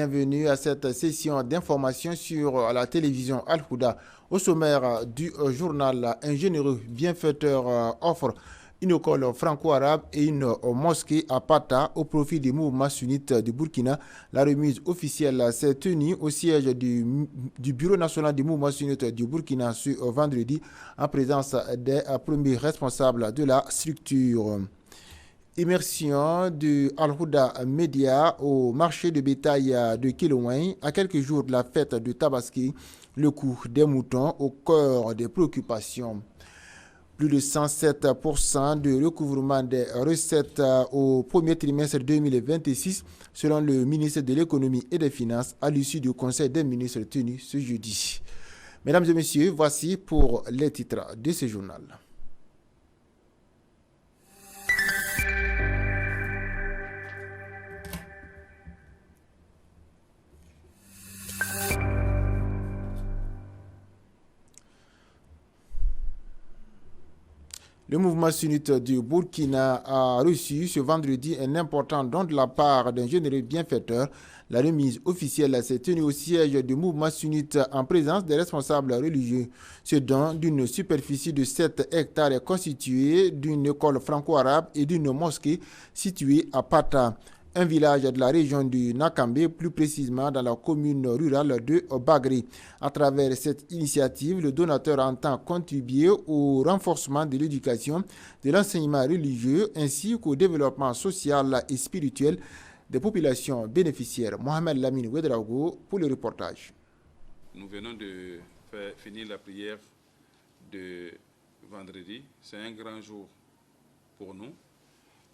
Bienvenue à cette session d'information sur la télévision Al-Houda. Au sommaire du journal, un généreux bienfaiteur offre une école franco-arabe et une mosquée à Pata au profit du mouvement sunnite du Burkina. La remise officielle s'est tenue au siège du Bureau national du mouvement sunnite du Burkina ce vendredi en présence des premiers responsables de la structure. Immersion de Al-Houda Media au marché de bétail de Kilouin à quelques jours de la fête de Tabaski, le coût des moutons au cœur des préoccupations. Plus de 107% de recouvrement des recettes au premier trimestre 2026 selon le ministre de l'économie et des finances à l'issue du conseil des ministres tenu ce jeudi. Mesdames et messieurs, voici pour les titres de ce journal. Le mouvement sunnite du Burkina a reçu ce vendredi un important don de la part d'un généreux bienfaiteur. La remise officielle s'est tenue au siège du mouvement sunnite en présence des responsables religieux. Ce don d'une superficie de 7 hectares est constitué d'une école franco-arabe et d'une mosquée située à Pata, un village de la région du Nakambe, plus précisément dans la commune rurale de Bagri. À travers cette initiative, le donateur entend contribuer au renforcement de l'éducation, de l'enseignement religieux ainsi qu'au développement social et spirituel des populations bénéficiaires. Mohamed Lamine Ouedraogo pour le reportage. Nous venons de finir la prière de vendredi. C'est un grand jour pour nous.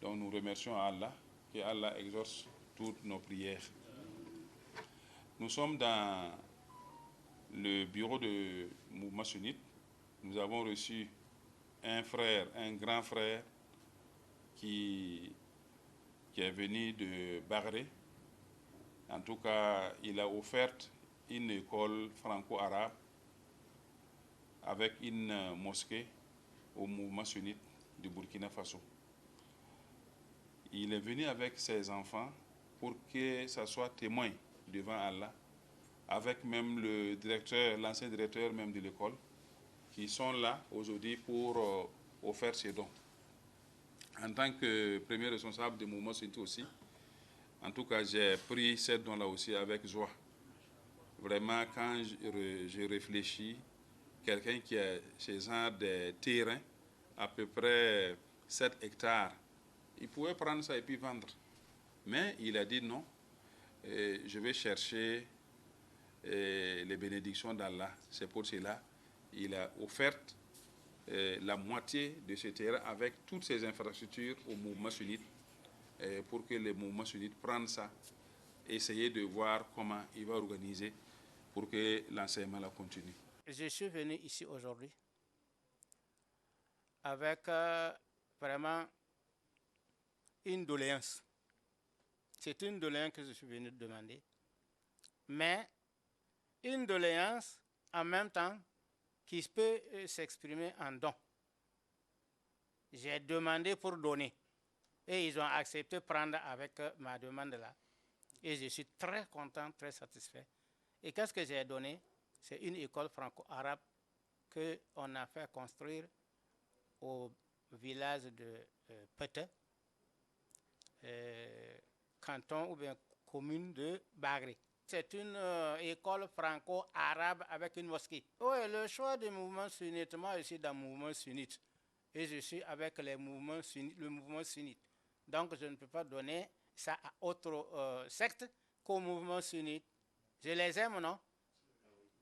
Donc nous remercions Allah. Que Allah exauce toutes nos prières. Nous sommes dans le bureau de mouvement sunnite. Nous avons reçu un frère, un grand frère qui est venu de Bagré. En tout cas, il a offert une école franco-arabe avec une mosquée au mouvement sunnite du Burkina Faso. Il est venu avec ses enfants pour que ça soit témoin devant Allah, avec même le directeur, l'ancien directeur même de l'école, qui sont là aujourd'hui pour offrir ces dons. En tant que premier responsable du mouvement sunnite aussi, en tout cas, j'ai pris ces dons-là aussi avec joie. Vraiment, quand je réfléchis, quelqu'un qui a chez genre des terrains, à peu près 7 hectares, il pouvait prendre ça et puis vendre. Mais il a dit non, je vais chercher les bénédictions d'Allah. C'est pour cela qu'il a offert la moitié de ce terrain avec toutes ces infrastructures au mouvement sunnite pour que le mouvement sunnite prenne ça, essayer de voir comment il va organiser pour que l'enseignement la continue. Je suis venu ici aujourd'hui avec vraiment une doléance. C'est une doléance que je suis venu demander, mais une doléance en même temps qui peut s'exprimer en don. J'ai demandé pour donner et ils ont accepté de prendre avec ma demande là. Et je suis très content, très satisfait. Et qu'est-ce que j'ai donné? C'est une école franco-arabe qu'on a fait construire au village de Pete, canton ou bien commune de Bagri. C'est une école franco-arabe avec une mosquée. Oui, le choix du mouvement sunnite, moi je suis dans le mouvement sunnite et je suis avec le mouvement sunnite. Donc je ne peux pas donner ça à autre secte qu'au mouvement sunnite. Je les aime, non?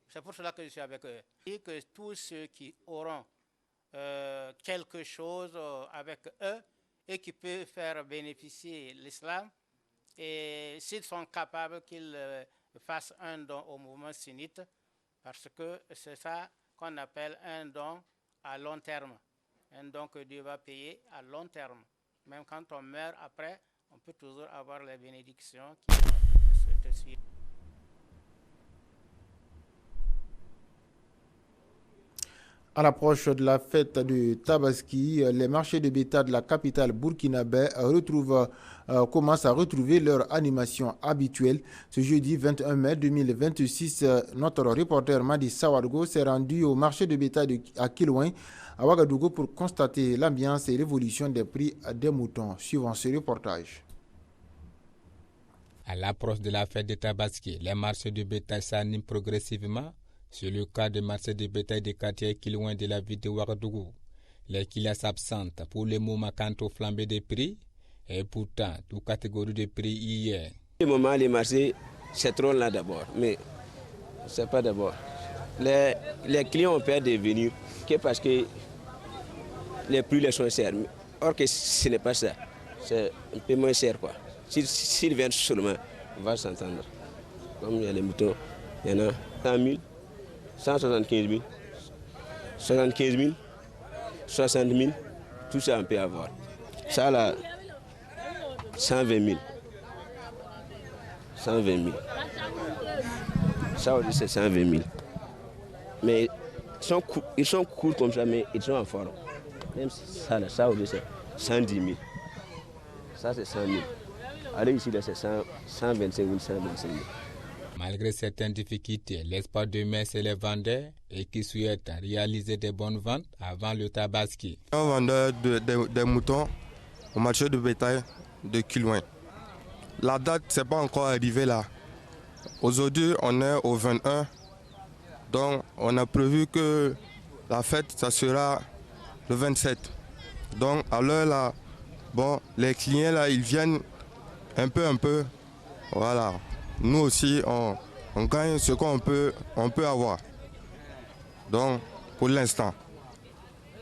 C'est pour cela que je suis avec eux. Et que tous ceux qui auront quelque chose avec eux et qui peuvent faire bénéficier l'islam, et s'ils sont capables qu'ils fassent un don au mouvement sunnite, parce que c'est ça qu'on appelle un don à long terme, un don que Dieu va payer à long terme. Même quand on meurt après, on peut toujours avoir les bénédictions qui vont se suivre. À l'approche de la fête de Tabaski, les marchés de bétail de la capitale burkinabé commencent à retrouver leur animation habituelle. Ce jeudi 21 mai 2026, notre reporter Madi Sawargo s'est rendu au marché de bétail à Kilouin, à Ouagadougou, pour constater l'ambiance et l'évolution des prix des moutons. Suivant ce reportage. À l'approche de la fête de Tabaski, les marchés de bétail s'animent progressivement. C'est le cas des marchés de bétail des quartiers Kilouin de la ville de Ouagadougou. Les clients s'absentent pour le moment quant au flambé des prix et pourtant, toute catégorie de prix hier. Au moment, les marchés, c'est trop là d'abord, mais c'est pas d'abord. Les clients ont peur de venir que parce que les prix les sont chers. Or que ce n'est pas ça. C'est un peu moins cher quoi. S'ils viennent seulement, on va s'entendre. Comme il y a les moutons, il y en a 100 000. 175 000, 75 000, 60 000, tout ça on peut avoir. Ça là, 120 000. 120 000. Ça aussi c'est 120 000. Mais ils sont courts comme ça, mais ils sont en forme. Même ça là, ça aussi c'est 110 000. Ça c'est 100 000. Allez ici là c'est 125 000, 125 000. Malgré certaines difficultés, l'espoir de mai c'est les vendeurs et qui souhaitent réaliser des bonnes ventes avant le Tabaski. Un vendeur des moutons au marché de bétail de Kilouin. La date n'est pas encore arrivée là. Aujourd'hui, on est au 21. Donc, on a prévu que la fête, ça sera le 27. Donc, à l'heure là, bon, les clients là, ils viennent un peu. Voilà. Nous aussi, on gagne ce qu'on peut avoir. Donc, pour l'instant.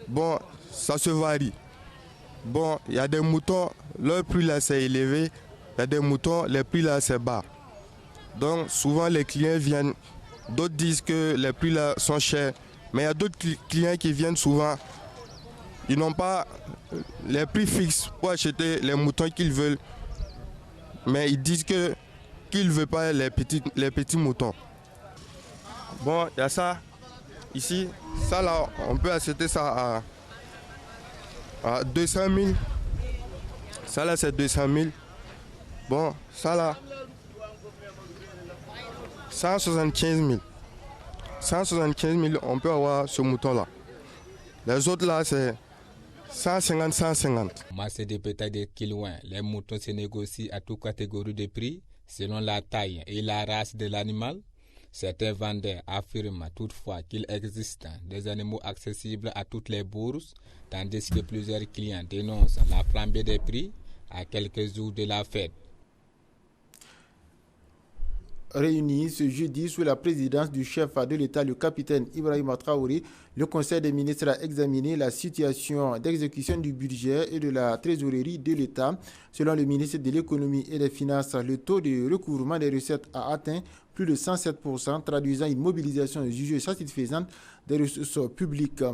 Bon, ça se varie. Bon, il y a des moutons, leur prix là c'est élevé. Il y a des moutons, les prix là c'est bas. Donc, souvent les clients viennent. D'autres disent que les prix là sont chers. Mais il y a d'autres clients qui viennent souvent. Ils n'ont pas les prix fixes pour acheter les moutons qu'ils veulent. Mais ils disent qu'ils ne veulent pas les petits moutons. Bon, il y a ça ici. Ça là, on peut acheter ça à 200 000. Ça là, c'est 200 000. Bon, ça là, 175 000. 175 000, on peut avoir ce mouton-là. Les autres là, c'est 150. Marché de bétail de Kilouin, les moutons se négocient à toute catégorie de prix selon la taille et la race de l'animal. Certains vendeurs affirment toutefois qu'il existe des animaux accessibles à toutes les bourses, tandis que plusieurs clients dénoncent la flambée des prix à quelques jours de la fête. Réunis ce jeudi sous la présidence du chef de l'État, le capitaine Ibrahima Traoré, le Conseil des ministres a examiné la situation d'exécution du budget et de la trésorerie de l'État. Selon le ministre de l'Économie et des Finances, le taux de recouvrement des recettes a atteint plus de 107%, traduisant une mobilisation jugée satisfaisante des ressources publiques.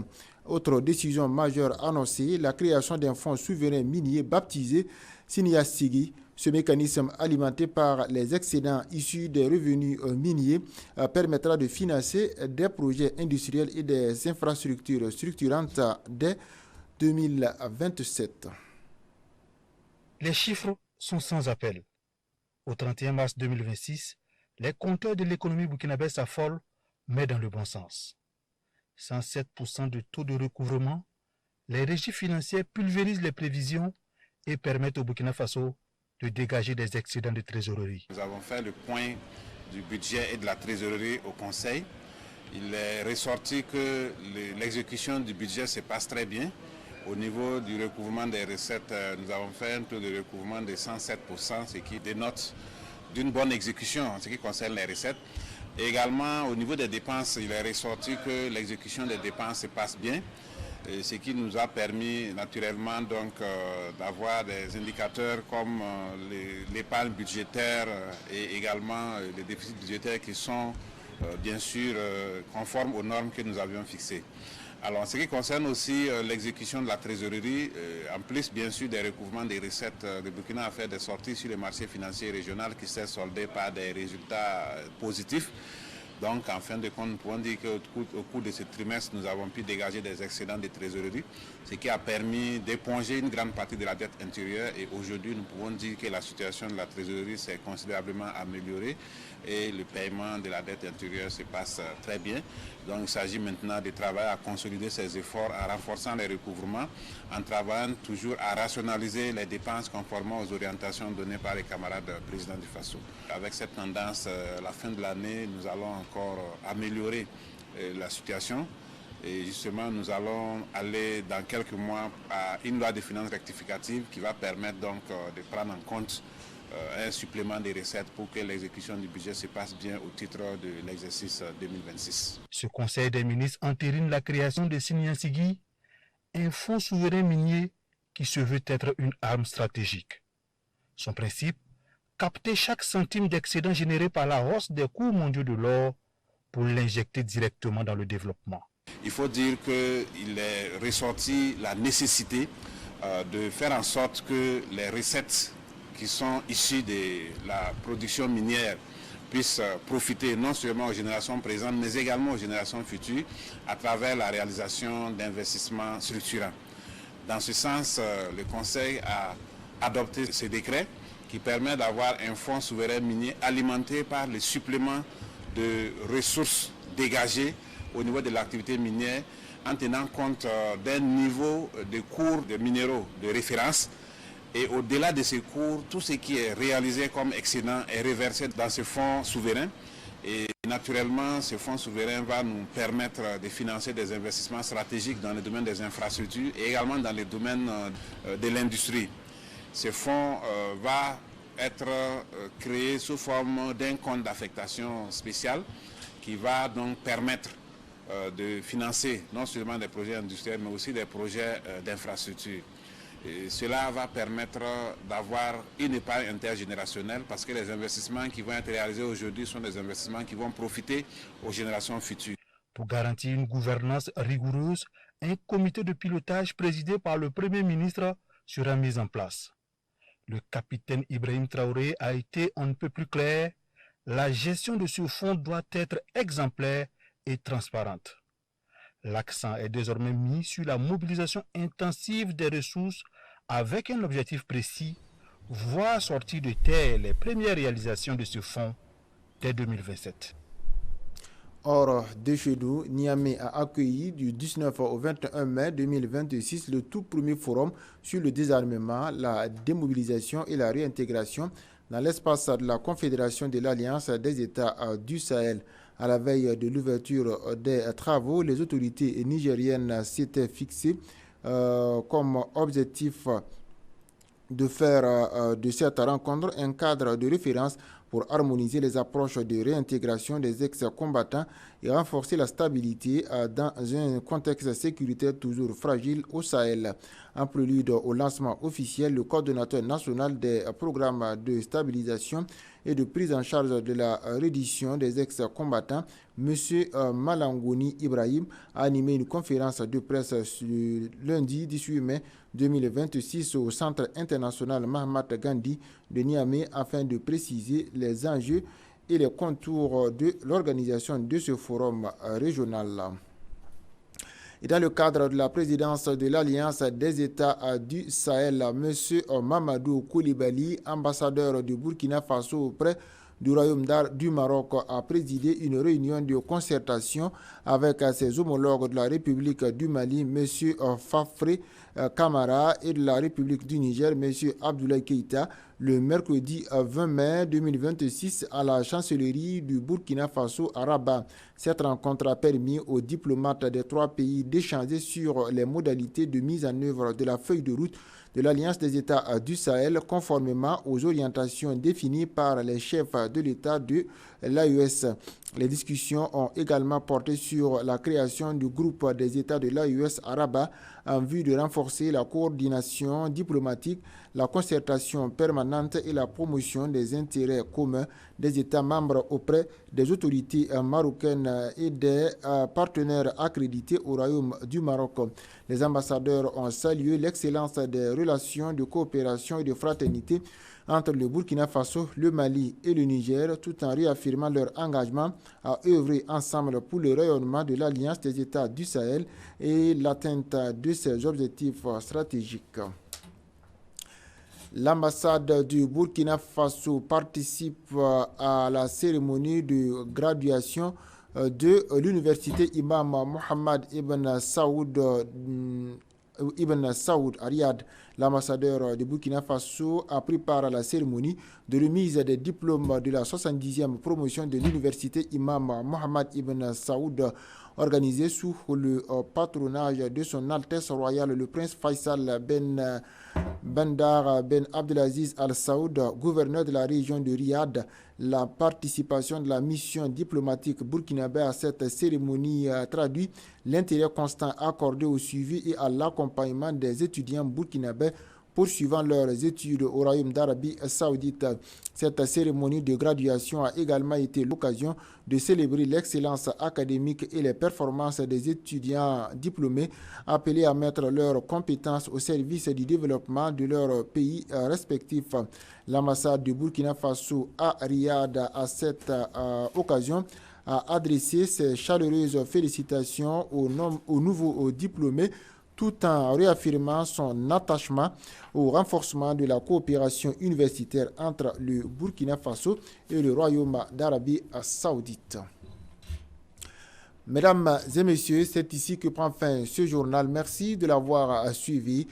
Autre décision majeure annoncée, la création d'un fonds souverain minier baptisé Siniastigui. Ce mécanisme, alimenté par les excédents issus des revenus miniers, permettra de financer des projets industriels et des infrastructures structurantes dès 2027. Les chiffres sont sans appel. Au 31 mars 2026, les compteurs de l'économie burkinabé s'affolent, mais dans le bon sens. 107% de taux de recouvrement, les régies financières pulvérisent les prévisions et permettent au Burkina Faso de dégager des excédents de trésorerie. Nous avons fait le point du budget et de la trésorerie au Conseil. Il est ressorti que l'exécution du budget se passe très bien. Au niveau du recouvrement des recettes, nous avons fait un taux de recouvrement de 107%, ce qui dénote d'une bonne exécution en ce qui concerne les recettes. Et également, au niveau des dépenses, il est ressorti que l'exécution des dépenses se passe bien. Ce qui nous a permis naturellement donc d'avoir des indicateurs comme l'épargne budgétaire et également les déficits budgétaires qui sont bien sûr conformes aux normes que nous avions fixées. Alors en ce qui concerne aussi l'exécution de la trésorerie, en plus bien sûr des recouvrements des recettes, le Burkina a fait des sorties sur les marchés financiers régionaux qui s'est soldé par des résultats positifs. Donc, en fin de compte, nous pouvons dire qu'au cours de ce trimestre, nous avons pu dégager des excédents de trésorerie, ce qui a permis d'éponger une grande partie de la dette intérieure. Et aujourd'hui, nous pouvons dire que la situation de la trésorerie s'est considérablement améliorée et le paiement de la dette intérieure se passe très bien. Donc, il s'agit maintenant de travailler à consolider ces efforts, à renforcer les recouvrements, en travaillant toujours à rationaliser les dépenses conformément aux orientations données par les camarades présidents du FASO. Avec cette tendance, la fin de l'année, nous allons encore améliorer la situation. Et justement, nous allons aller dans quelques mois à une loi de finances rectificative qui va permettre donc de prendre en compte un supplément des recettes pour que l'exécution du budget se passe bien au titre de l'exercice 2026. Ce Conseil des ministres entérine la création de Signy-Sigui, un fonds souverain minier qui se veut être une arme stratégique. Son principe, capter chaque centime d'excédent généré par la hausse des cours mondiaux de l'or pour l'injecter directement dans le développement. Il faut dire qu'il est ressorti la nécessité de faire en sorte que les recettes qui sont issues de la production minière puissent profiter non seulement aux générations présentes, mais également aux générations futures à travers la réalisation d'investissements structurants. Dans ce sens, le Conseil a adopté ce décret qui permet d'avoir un fonds souverain minier alimenté par les suppléments de ressources dégagées au niveau de l'activité minière en tenant compte d'un niveau de cours de minéraux de référence. Et au-delà de ces cours, tout ce qui est réalisé comme excédent est reversé dans ce fonds souverain. Et naturellement, ce fonds souverain va nous permettre de financer des investissements stratégiques dans le domaine des infrastructures et également dans le domaine de l'industrie. Ce fonds va être créé sous forme d'un compte d'affectation spécial qui va donc permettre de financer non seulement des projets industriels mais aussi des projets d'infrastructure. Cela va permettre d'avoir une épargne intergénérationnelle parce que les investissements qui vont être réalisés aujourd'hui sont des investissements qui vont profiter aux générations futures. Pour garantir une gouvernance rigoureuse, un comité de pilotage présidé par le Premier ministre sera mis en place. Le capitaine Ibrahim Traoré a été on ne peut plus clair. La gestion de ce fonds doit être exemplaire et transparente. L'accent est désormais mis sur la mobilisation intensive des ressources avec un objectif précis, voir sortir de terre les premières réalisations de ce fonds dès 2027. Or, de chez nous, Niamey a accueilli du 19 au 21 mai 2026 le tout premier forum sur le désarmement, la démobilisation et la réintégration dans l'espace de la Confédération de l'Alliance des États du Sahel. À la veille de l'ouverture des travaux, les autorités nigériennes s'étaient fixées comme objectif de faire de cette rencontre un cadre de référence pour harmoniser les approches de réintégration des ex-combattants et renforcer la stabilité dans un contexte sécuritaire toujours fragile au Sahel. En prélude au lancement officiel, le coordonnateur national des programmes de stabilisation et de prise en charge de la reddition des ex-combattants, M. Malangouni Ibrahim, a animé une conférence de presse ce lundi 18 mai 2026 au Centre international Mahatma Gandhi de Niamey afin de préciser les enjeux et les contours de l'organisation de ce forum régional. Et dans le cadre de la présidence de l'Alliance des États du Sahel, M. Mamadou Koulibaly, ambassadeur du Burkina Faso auprès du Royaume du Maroc, a présidé une réunion de concertation avec ses homologues de la République du Mali, M. Fafré Camara, et de la République du Niger, M. Abdoulaye Keïta, le mercredi 20 mai 2026 à la chancellerie du Burkina Faso à Rabat. Cette rencontre a permis aux diplomates des trois pays d'échanger sur les modalités de mise en œuvre de la feuille de route de l'Alliance des États du Sahel conformément aux orientations définies par les chefs de l'État de l'AES. Les discussions ont également porté sur la création du groupe des États de l'AES à Rabat en vue de renforcer la coordination diplomatique, la concertation permanente et la promotion des intérêts communs des États membres auprès des autorités marocaines et des partenaires accrédités au Royaume du Maroc. Les ambassadeurs ont salué l'excellence des relations de coopération et de fraternité entre le Burkina Faso, le Mali et le Niger, tout en réaffirmant leur engagement à œuvrer ensemble pour le rayonnement de l'Alliance des États du Sahel et l'atteinte de ses objectifs stratégiques. L'ambassade du Burkina Faso participe à la cérémonie de graduation de l'université Imam Mohamed Ibn Saoud à Riyad. L'ambassadeur de Burkina Faso a pris part à la cérémonie de remise des diplômes de la 70e promotion de l'université Imam Mohamed Ibn Saoud, organisée sous le patronage de son Altesse royale le prince Faisal Ben Bandar Ben Abdelaziz Al Saoud, gouverneur de la région de Riyad. La participation de la mission diplomatique burkinabé à cette cérémonie traduit l'intérêt constant accordé au suivi et à l'accompagnement des étudiants burkinabés poursuivant leurs études au Royaume d'Arabie Saoudite. Cette cérémonie de graduation a également été l'occasion de célébrer l'excellence académique et les performances des étudiants diplômés appelés à mettre leurs compétences au service du développement de leur pays respectifs. L'ambassade du Burkina Faso à Riyad, à cette occasion, a adressé ses chaleureuses félicitations aux nouveaux diplômés, tout en réaffirmant son attachement au renforcement de la coopération universitaire entre le Burkina Faso et le Royaume d'Arabie Saoudite. Mesdames et messieurs, c'est ici que prend fin ce journal. Merci de l'avoir suivi.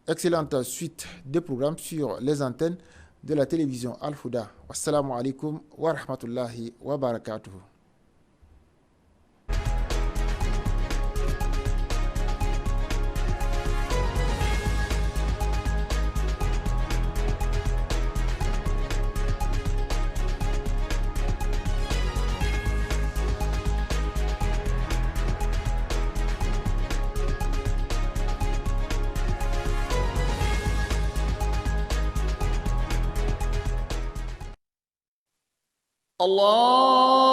Excellente suite des programmes sur les antennes de la télévision Al-Huda. Wassalamu alaikum wa rahmatullahi wa barakatuhu. Allah